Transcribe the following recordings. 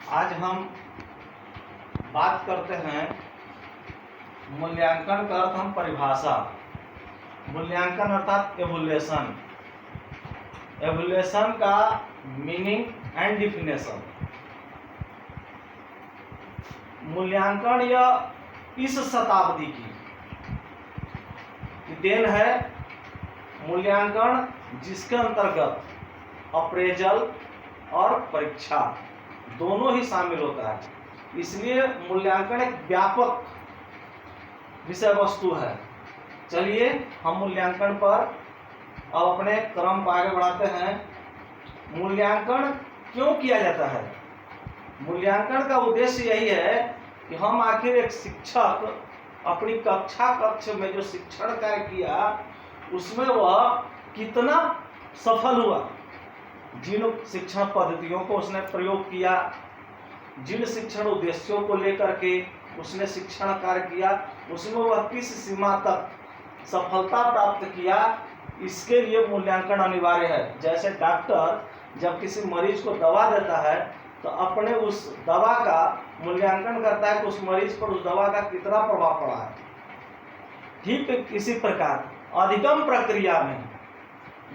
आज हम बात करते हैं मूल्यांकन का अर्थ हम परिभाषा। मूल्यांकन अर्थात एवोल्यूशन, एवोल्यूशन का मीनिंग एंड डिफिनेशन। मूल्यांकन यह इस शताब्दी की देन है। मूल्यांकन जिसके अंतर्गत अप्रेजल और परीक्षा दोनों ही शामिल होता है, इसलिए मूल्यांकन एक व्यापक विषय वस्तु है। चलिए हम मूल्यांकन पर अब अपने क्रम को आगे बढ़ाते हैं। मूल्यांकन क्यों किया जाता है? मूल्यांकन का उद्देश्य यही है कि हम आखिर एक शिक्षक अपनी कक्ष में जो शिक्षण कार्य किया उसमें वह कितना सफल हुआ, जिन शिक्षण पद्धतियों को उसने प्रयोग किया, जिन शिक्षण उद्देश्यों को लेकर के उसने शिक्षण कार्य किया, उसमें वह किस सीमा तक सफलता प्राप्त किया, इसके लिए मूल्यांकन अनिवार्य है। जैसे डॉक्टर जब किसी मरीज को दवा देता है तो अपने उस दवा का मूल्यांकन करता है कि उस मरीज पर उस दवा का कितना प्रभाव पड़ा है। ठीक इसी प्रकार अधिगम प्रक्रिया में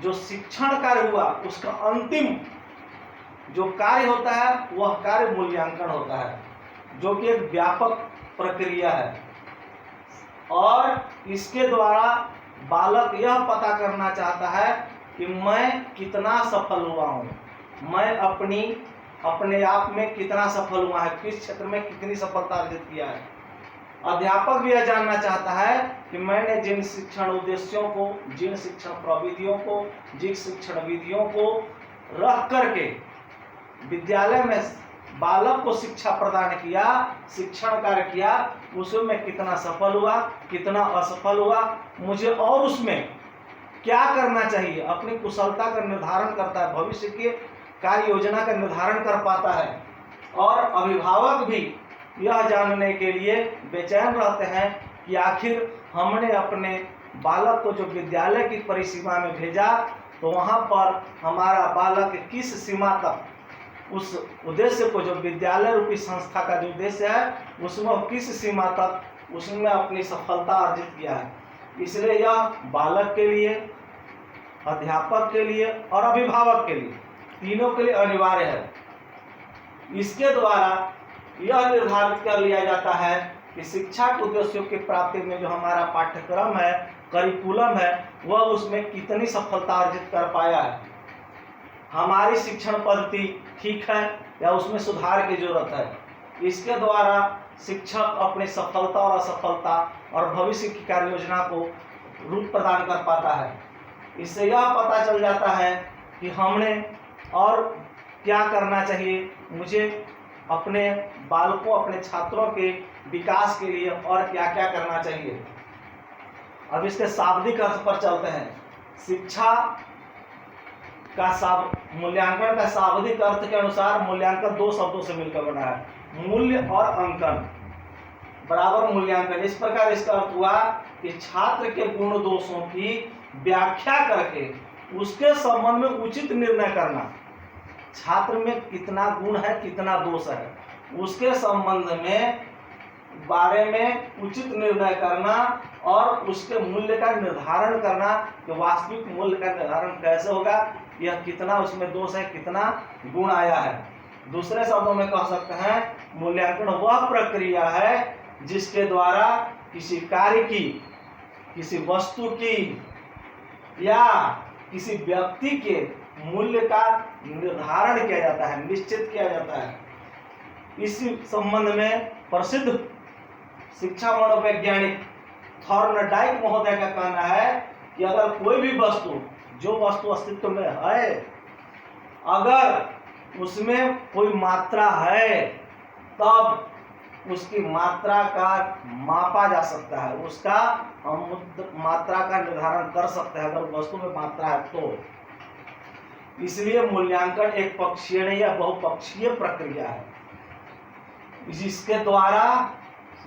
जो शिक्षण कार्य हुआ उसका अंतिम जो कार्य होता है वह कार्य मूल्यांकन होता है, जो कि एक व्यापक प्रक्रिया है। और इसके द्वारा बालक यह पता करना चाहता है कि मैं कितना सफल हुआ हूँ, मैं अपने आप में कितना सफल हुआ है, किस क्षेत्र में कितनी सफलता अर्जित किया है। अध्यापक भी यह जानना चाहता है कि मैंने जिन शिक्षण उद्देश्यों को, जिन शिक्षण प्रविधियों को, जिन शिक्षण विधियों को रख करके विद्यालय में बालक को शिक्षा प्रदान किया, शिक्षण कार्य किया, उसमें मैं कितना सफल हुआ, कितना असफल हुआ, मुझे और उसमें क्या करना चाहिए, अपनी कुशलता का निर्धारण करता है, भविष्य के कार्य योजना का निर्धारण कर पाता है। और अभिभावक भी यह जानने के लिए बेचैन रहते हैं कि आखिर हमने अपने बालक को जो विद्यालय की परिसीमा में भेजा तो वहाँ पर हमारा बालक किस सीमा तक उस उद्देश्य को, जो विद्यालय रूपी संस्था का जो उद्देश्य है, उसमें किस सीमा तक उसमें अपनी सफलता अर्जित किया है। इसलिए यह बालक के लिए, अध्यापक के लिए और अभिभावक के लिए, तीनों के लिए अनिवार्य है। इसके द्वारा यह निर्धारित कर लिया जाता है कि शिक्षा के उद्देश्यों की प्राप्ति में जो हमारा पाठ्यक्रम है, करिकुलम है, वह उसमें कितनी सफलता अर्जित कर पाया है, हमारी शिक्षण पद्धति ठीक है या उसमें सुधार की जरूरत है। इसके द्वारा शिक्षक अपनी सफलता और असफलता और भविष्य की कार्य योजना को रूप प्रदान कर पाता है। इससे यह पता चल जाता है कि हमने और क्या करना चाहिए, मुझे अपने बालकों, अपने छात्रों के विकास के लिए और क्या क्या करना चाहिए। अब इसके शाब्दिक अर्थ पर चलते हैं। शिक्षा का मूल्यांकन का शाब्दिक अर्थ के अनुसार मूल्यांकन दो शब्दों से मिलकर बना है, मूल्य और अंकन बराबर मूल्यांकन। इस प्रकार इसका अर्थ हुआ कि छात्र के गुण दोषों की व्याख्या करके उसके संबंध में उचित निर्णय करना, छात्र में कितना गुण है, कितना दोष है, उसके संबंध में बारे में उचित निर्णय करना और उसके मूल्य का निर्धारण करना कि वास्तविक मूल्य का निर्धारण कैसे होगा, यह कितना उसमें दोष है, कितना गुण आया है। दूसरे शब्दों में कह सकते हैं मूल्यांकन वह प्रक्रिया है जिसके द्वारा किसी कार्य की, किसी वस्तु की या किसी व्यक्ति के मूल्य का निर्धारण किया जाता है, निश्चित किया जाता है। इसी संबंध में प्रसिद्ध शिक्षा मनोवैज्ञानिक थॉर्नडाइक महोदय का कहना है कि अगर कोई भी वस्तु, जो वस्तु अस्तित्व में है, अगर उसमें कोई मात्रा है तब उसकी मात्रा का मापा जा सकता है, उसका हम मात्रा का निर्धारण कर सकते हैं अगर वस्तु में मात्रा है तो। इसलिए मूल्यांकन एक पक्षीय नहीं या बहुपक्षीय प्रक्रिया है, जिसके द्वारा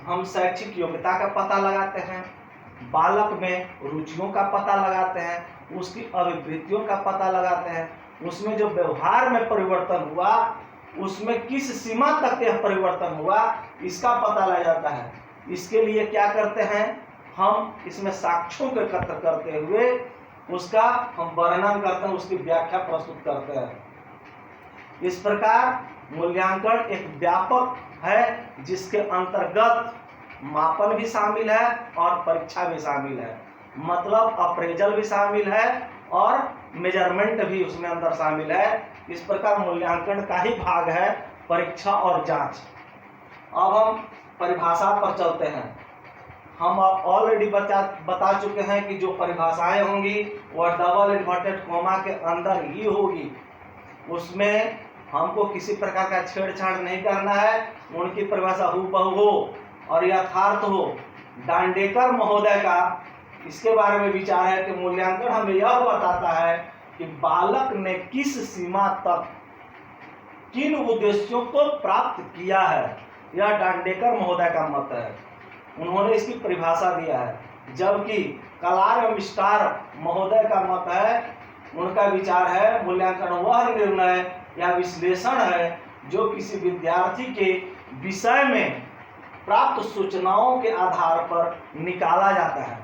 हम शैक्षिक योग्यता का पता लगाते हैं, बालक में रुचियों का पता लगाते हैं, उसकी अभिवृत्तियों का पता लगाते हैं, उसमें जो व्यवहार में परिवर्तन हुआ उसमें किस सीमा तक यह परिवर्तन हुआ इसका पता लग जाता है। इसके लिए क्या करते हैं, हम इसमें साक्ष्यों को एकत्र करते हुए उसका हम वर्णन करते हैं, उसकी व्याख्या प्रस्तुत करते हैं। इस प्रकार मूल्यांकन एक व्यापक है जिसके अंतर्गत मापन भी शामिल है और परीक्षा भी शामिल है, मतलब अप्रेजल भी शामिल है और मेजरमेंट भी उसमें अंदर शामिल है। इस प्रकार मूल्यांकन का ही भाग है परीक्षा और जांच। अब हम परिभाषा पर चलते हैं। हम ऑलरेडी बता चुके हैं कि जो परिभाषाएं होंगी वह डबल इन्वर्टेड कोमा के अंदर ही होगी, उसमें हमको किसी प्रकार का छेड़छाड़ नहीं करना है, उनकी परिभाषा हूबहू हो और यथार्थ हो। डांडेकर महोदय का इसके बारे में विचार है कि मूल्यांकन हमें यह बताता है कि बालक ने किस सीमा तक किन उद्देश्यों को प्राप्त किया है, यह डांडेकर महोदय का मत है। उन्होंने इसकी परिभाषा दिया है। जबकि कलार एवं स्टार महोदय का मत है, उनका विचार है मूल्यांकन वह निर्णय या विश्लेषण है जो किसी विद्यार्थी के विषय में प्राप्त सूचनाओं के आधार पर निकाला जाता है।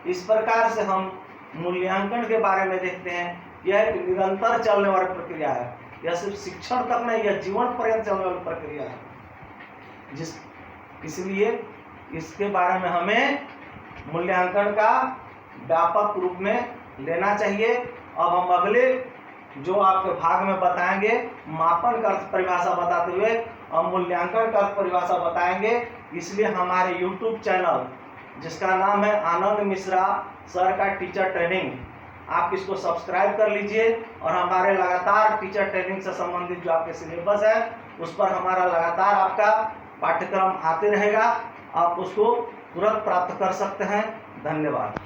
इस प्रकार से हम मूल्यांकन के बारे में देखते हैं, यह एक निरंतर चलने वाली प्रक्रिया है। यह सिर्फ शिक्षण तक नहीं, यह जीवन पर्यंत चलने वाली प्रक्रिया है। इसलिए इसके बारे में हमें मूल्यांकन का व्यापक रूप में लेना चाहिए। अब हम अगले जो आपके भाग में बताएंगे मापन का परिभाषा बताते हुए हम मूल्यांकन का परिभाषा बताएंगे। इसलिए हमारे YouTube चैनल जिसका नाम है आनंद मिश्रा सर का टीचर ट्रेनिंग, आप इसको सब्सक्राइब कर लीजिए और हमारे लगातार टीचर ट्रेनिंग से संबंधित जो आपके सिलेबस है उस पर हमारा लगातार आपका पाठ्यक्रम आते रहेगा। आप उसको तुरंत प्राप्त कर सकते हैं। धन्यवाद।